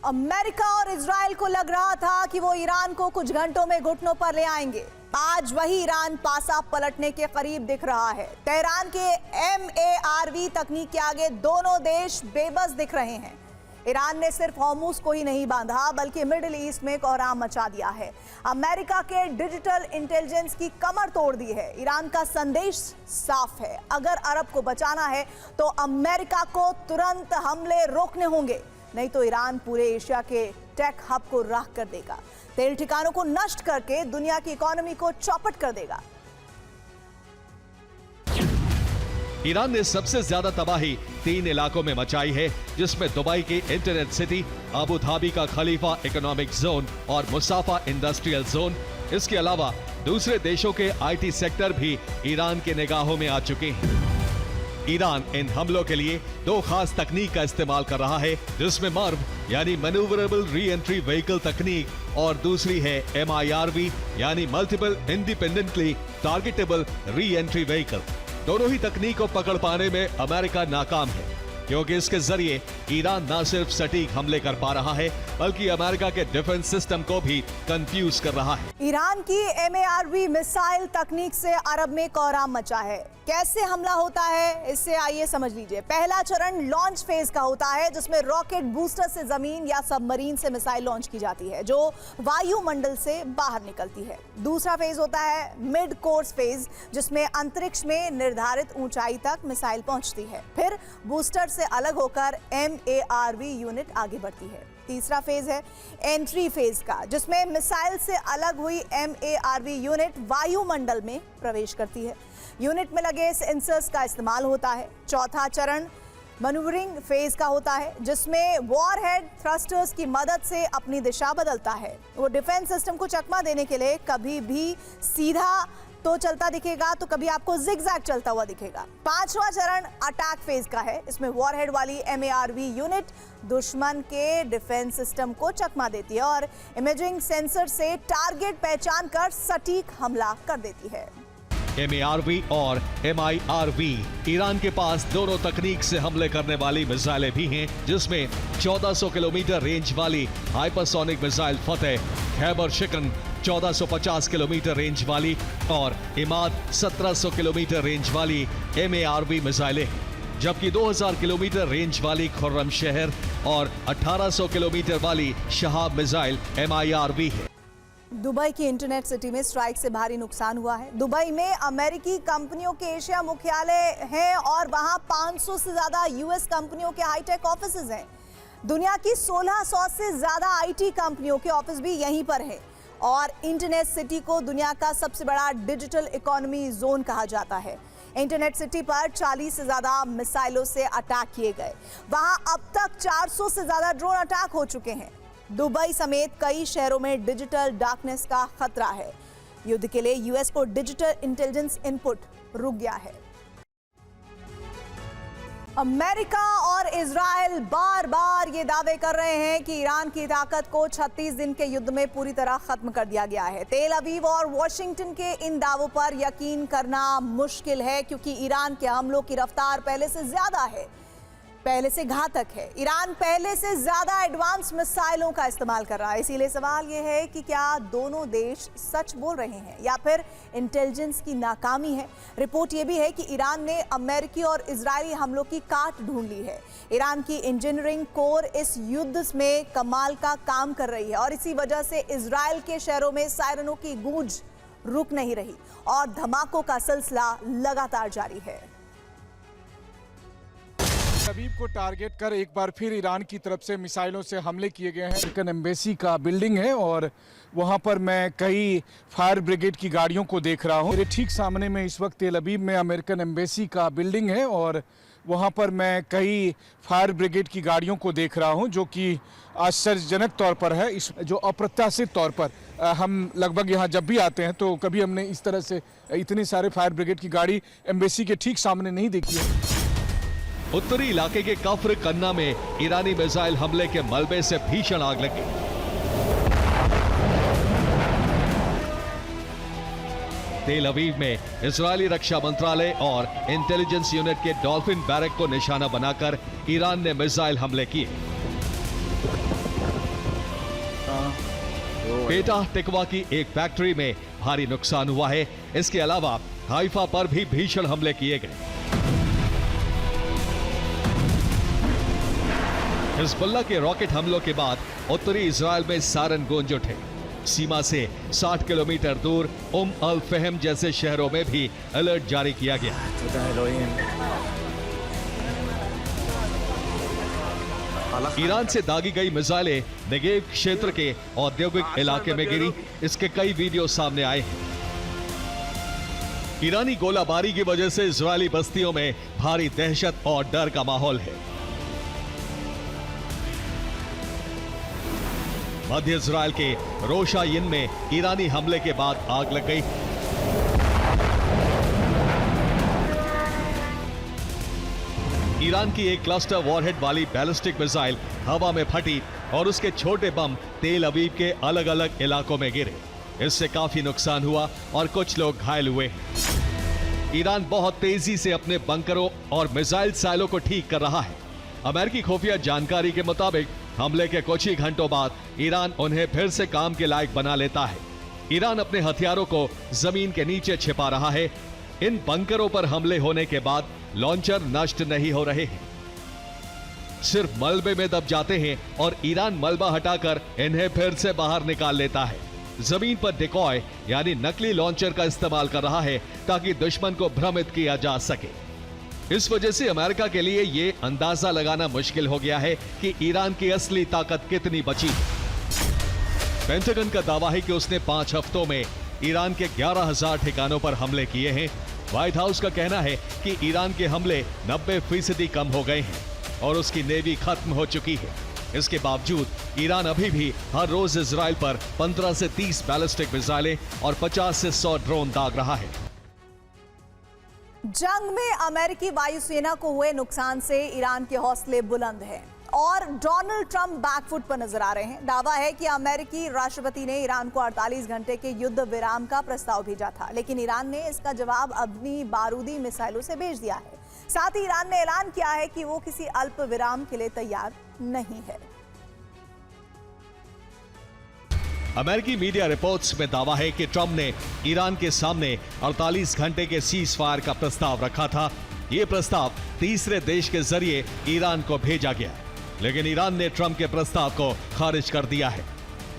America और Israel को लग रहा था कि वो ईरान को कुछ घंटों में घुटनों पर ले आएंगे। आज वही ईरान पासा पलटने के करीब दिख रहा है। तेहरान के MARV तकनीक के आगे दोनों देश बेबस दिख रहे हैं। ईरान ने सिर्फ हॉर्मुज को ही नहीं बांधा बल्कि मिडिल ईस्ट में कोहराम मचा दिया है। अमेरिका के डिजिटल इंटेलिजेंस की कमर तोड़ दी है। ईरान का संदेश साफ है, अगर अरब को बचाना है तो अमेरिका को तुरंत हमले रोकने होंगे, नहीं तो ईरान पूरे एशिया के टेक हब को राख कर देगा, तेल ठिकानों को नष्ट करके दुनिया की इकोनॉमी को चौपट कर देगा। ईरान ने सबसे ज्यादा तबाही 3 इलाकों में मचाई है, जिसमें दुबई की इंटरनेट सिटी, अबू धाबी का खलीफा इकोनॉमिक जोन और मुसाफा इंडस्ट्रियल जोन। इसके अलावा दूसरे देशों के IT सेक्टर भी ईरान के निगाहों में आ चुके हैं। ईरान इन हमलों के लिए 2 खास तकनीक का इस्तेमाल कर रहा है, जिसमें MARV यानी मैन्यूवरेबल री एंट्री व्हीकल तकनीक और दूसरी है MIRV यानी multiple independently targetable re entry vehicle. दोनों ही तकनीक को पकड़ पाने में अमेरिका नाकाम है, क्योंकि इसके जरिए ईरान न सिर्फ सटीक हमले कर पा रहा है बल्कि अमेरिका के डिफेंस सिस्टम को भी कंफ्यूज कर रहा है। ईरान की MARV मिसाइल तकनीक से अरब में कोहराम मचा है। कैसे हमला होता है, इससे आइए समझ लीजिए। पहला चरण लॉन्च फेज का होता है, जिसमें रॉकेट बूस्टर से जमीन या सबमरीन से मिसाइल लॉन्च की जाती है, जो वायुमंडल से बाहर निकलती है। दूसरा फेज होता है मिड कोर्स फेज, जिसमें अंतरिक्ष में निर्धारित ऊंचाई तक मिसाइल पहुंचती है। फिर बूस्टर से अलग होकर MARV यूनिट आगे बढ़ती है। तीसरा फेज है एंट्री फेज का, जिसमें मिसाइल से अलग हुई MARV यूनिट वायुमंडल में प्रवेश करती है। यूनिट में लगे सेंसर्स का इस्तेमाल होता है। चौथा चरण मैन्यूवरिंग फेज का होता है, जिसमें वॉरहेड थ्रस्टर्स की मदद से अपनी दिशा बदलता है। वो डिफेंस सिस्टम को चकमा देने के लिए कभी भी सीधा तो चलता दिखेगा तो कभी आपको जिगजैग चलता हुआ दिखेगा। पांचवा चरण अटैक फेज का है। इसमें वॉरहेड वाली MARV यूनिट दुश्मन के डिफेंस सिस्टम को चकमा देती है और इमेजिंग सेंसर से टारगेट पहचान कर सटीक हमला कर देती है। MARV और MIRV ईरान के पास दोनों तकनीक से हमले करने वाली मिसाइलें भी हैं, जिसमें 1400 किलोमीटर रेंज वाली हाइपरसोनिक मिसाइल फतेह, खैबर शिकन 1450 किलोमीटर रेंज वाली और इमाद 1700 किलोमीटर रेंज वाली MARV मिसाइलें, जबकि 2000 किलोमीटर रेंज वाली खुर्रम शहर और 1800 किलोमीटर वाली शहाब मिसाइल MIRV है। दुबई की इंटरनेट सिटी में स्ट्राइक से भारी नुकसान हुआ है। दुबई में अमेरिकी कंपनियों के एशिया मुख्यालय हैं और वहां 500 से ज्यादा US कंपनियों के हाईटेक ऑफिसेज हैं। दुनिया की 1600 से ज्यादा IT कंपनियों के ऑफिस भी यहीं पर हैं और इंटरनेट सिटी को दुनिया का सबसे बड़ा डिजिटल इकोनॉमी जोन कहा जाता है। इंटरनेट सिटी पर 40 से ज्यादा मिसाइलों से अटैक किए गए। वहां अब तक 400 से ज्यादा ड्रोन अटैक हो चुके हैं। दुबई समेत कई शहरों में डिजिटल डार्कनेस का खतरा है। युद्ध के लिए US को डिजिटल इंटेलिजेंस इनपुट रुक गया है। अमेरिका और इजराइल बार बार ये दावे कर रहे हैं कि ईरान की ताकत को 36 दिन के युद्ध में पूरी तरह खत्म कर दिया गया है। तेल अवीव और वॉशिंगटन के इन दावों पर यकीन करना मुश्किल है, क्योंकि ईरान के हमलों की रफ्तार पहले से ज्यादा है, पहले से घातक है। ईरान पहले से ज्यादा एडवांस मिसाइलों का इस्तेमाल कर रहा है। इसीलिए सवाल यह है कि क्या दोनों देश सच बोल रहे हैं या फिर इंटेलिजेंस की नाकामी है। रिपोर्ट यह भी है कि ईरान ने अमेरिकी और इजरायली हमलों की काट ढूंढ ली है। ईरान की इंजीनियरिंग कोर इस युद्ध में कमाल का काम कर रही है और इसी वजह से इजराइल के शहरों में सायरनों की गूंज रुक नहीं रही और धमाकों का सिलसिला लगातार जारी है। अवीव को टारगेट कर एक बार फिर ईरान की तरफ से मिसाइलों से हमले किए गए हैं। अमेरिकन एम्बेसी का बिल्डिंग है और वहां पर मैं कई फायर ब्रिगेड की गाड़ियों को देख रहा हूं। मेरे ठीक सामने में इस वक्त तेल अवीव में अमेरिकन एम्बेसी का बिल्डिंग है और वहां पर मैं कई फायर ब्रिगेड की गाड़ियों को देख रहा हूं, जो कि आश्चर्यजनक तौर पर है। इस जो अप्रत्याशित तौर पर हम लगभग यहाँ जब भी आते हैं तो कभी हमने इस तरह से इतने सारे फायर ब्रिगेड की गाड़ी एम्बेसी के ठीक सामने नहीं देखी है। उत्तरी इलाके के कफ्र कन्ना में ईरानी मिसाइल हमले के मलबे से भीषण आग लगी। तेल अवीव में इजरायली रक्षा मंत्रालय और इंटेलिजेंस यूनिट के डॉल्फिन बैरक को निशाना बनाकर ईरान ने मिसाइल हमले किए। पेटा टिकवा की एक फैक्ट्री में भारी नुकसान हुआ है। इसके अलावा हाइफा पर भी भीषण हमले किए गए। हिजबुल्लाह के रॉकेट हमलों के बाद उत्तरी इजराइल में सायरन गूंज उठे। सीमा से 60 किलोमीटर दूर अल फहम जैसे शहरों में भी अलर्ट जारी किया गया। ईरान से दागी गई मिसाइलें नेगेव क्षेत्र के औद्योगिक इलाके में गिरी। इसके कई वीडियो सामने आए हैं। ईरानी गोलाबारी की वजह से इजरायली बस्तियों में भारी दहशत और डर का माहौल है। मध्य इजराइल के रोशाइन में ईरानी हमले के बाद आग लग गई। ईरान की एक क्लस्टर वॉरहेड वाली बैलिस्टिक मिसाइल हवा में फटी और उसके छोटे बम तेल अवीव के अलग अलग इलाकों में गिरे। इससे काफी नुकसान हुआ और कुछ लोग घायल हुए। ईरान बहुत तेजी से अपने बंकरों और मिसाइल साइलों को ठीक कर रहा है। अमेरिकी खुफिया जानकारी के मुताबिक हमले के कुछ ही घंटों बाद ईरान उन्हें फिर से काम के लायक बना लेता है। ईरान अपने हथियारों को जमीन के नीचे छिपा रहा है। इन बंकरों पर हमले होने के बाद लॉन्चर नष्ट नहीं हो रहे हैं, सिर्फ मलबे में दब जाते हैं और ईरान मलबा हटाकर इन्हें फिर से बाहर निकाल लेता है। जमीन पर डिकॉय यानी नकली लॉन्चर का इस्तेमाल कर रहा है ताकि दुश्मन को भ्रमित किया जा सके। इस वजह से अमेरिका के लिए यह अंदाजा लगाना मुश्किल हो गया है कि ईरान की असली ताकत कितनी बची है। पेंटागन का दावा है कि उसने 5 हफ्तों में ईरान के 11,000 ठिकानों पर हमले किए हैं। व्हाइट हाउस का कहना है कि ईरान के हमले 90% कम हो गए हैं और उसकी नेवी खत्म हो चुकी है। इसके बावजूद ईरान अभी भी हर रोज इजराइल पर 15 से 30 बैलिस्टिक मिसाइलें और 50 से 100 ड्रोन दाग रहा है। जंग में अमेरिकी वायुसेना को हुए नुकसान से ईरान के हौसले बुलंद हैं और डोनाल्ड ट्रंप बैकफुट पर नजर आ रहे हैं। दावा है कि अमेरिकी राष्ट्रपति ने ईरान को 48 घंटे के युद्ध विराम का प्रस्ताव भेजा था, लेकिन ईरान ने इसका जवाब अपनी बारूदी मिसाइलों से भेज दिया है। साथ ही ईरान ने ऐलान किया है कि वो किसी अल्प विराम के लिए तैयार नहीं है। अमेरिकी मीडिया रिपोर्ट्स में दावा है कि ट्रंप ने ईरान के सामने 48 घंटे के सीज फायर का प्रस्ताव रखा था। यह प्रस्ताव तीसरे देश के जरिए ईरान को भेजा गया, लेकिन ईरान ने ट्रंप के प्रस्ताव को खारिज कर दिया है।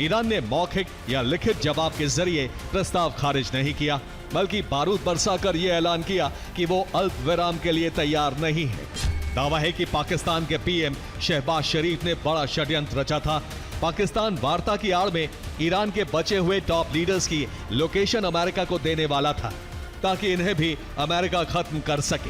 ईरान ने मौखिक या लिखित जवाब के जरिए प्रस्ताव खारिज नहीं किया, बल्कि बारूद बरसाकर यह ऐलान किया कि वो अल्प विराम के लिए तैयार नहीं है। दावा है कि पाकिस्तान के पीएम शहबाज शरीफ ने बड़ा षड्यंत्र रचा था। पाकिस्तान वार्ता की आड़ में ईरान के बचे हुए टॉप लीडर्स की लोकेशन अमेरिका को देने वाला था ताकि इन्हें भी अमेरिका खत्म कर सके।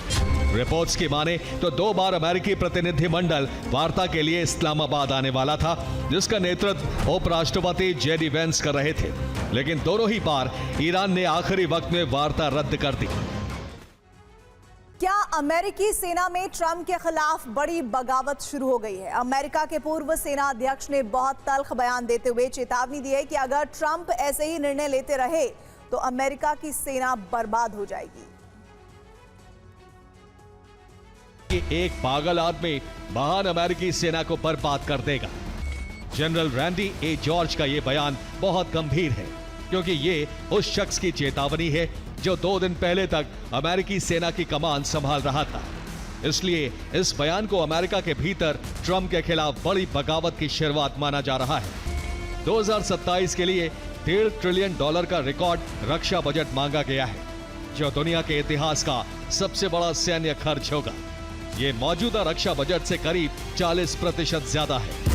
रिपोर्ट्स की माने तो 2 बार अमेरिकी प्रतिनिधिमंडल वार्ता के लिए इस्लामाबाद आने वाला था, जिसका नेतृत्व उपराष्ट्रपति जेडी वेंस कर रहे थे, लेकिन दोनों ही बार ईरान ने आखिरी वक्त में वार्ता रद्द कर दी। क्या अमेरिकी सेना में ट्रंप के खिलाफ बड़ी बगावत शुरू हो गई है? अमेरिका के पूर्व सेना अध्यक्ष ने बहुत तल्ख बयान देते हुए चेतावनी दी है कि अगर ट्रंप ऐसे ही निर्णय लेते रहे तो अमेरिका की सेना बर्बाद हो जाएगी। एक पागल आदमी महान अमेरिकी सेना को बर्बाद कर देगा। जनरल रैंडी ए जॉर्ज का यह बयान बहुत गंभीर है, क्योंकि ये उस शख्स की चेतावनी है जो 2 दिन पहले तक अमेरिकी सेना की कमान संभाल रहा था। इसलिए इस बयान को अमेरिका के भीतर ट्रंप के खिलाफ बड़ी बगावत की शुरुआत माना जा रहा है। 2027 के लिए $1.5 ट्रिलियन का रिकॉर्ड रक्षा बजट मांगा गया है, जो दुनिया के इतिहास का सबसे बड़ा सैन्य खर्च होगा। ये मौजूदा रक्षा बजट से करीब 40% ज्यादा है।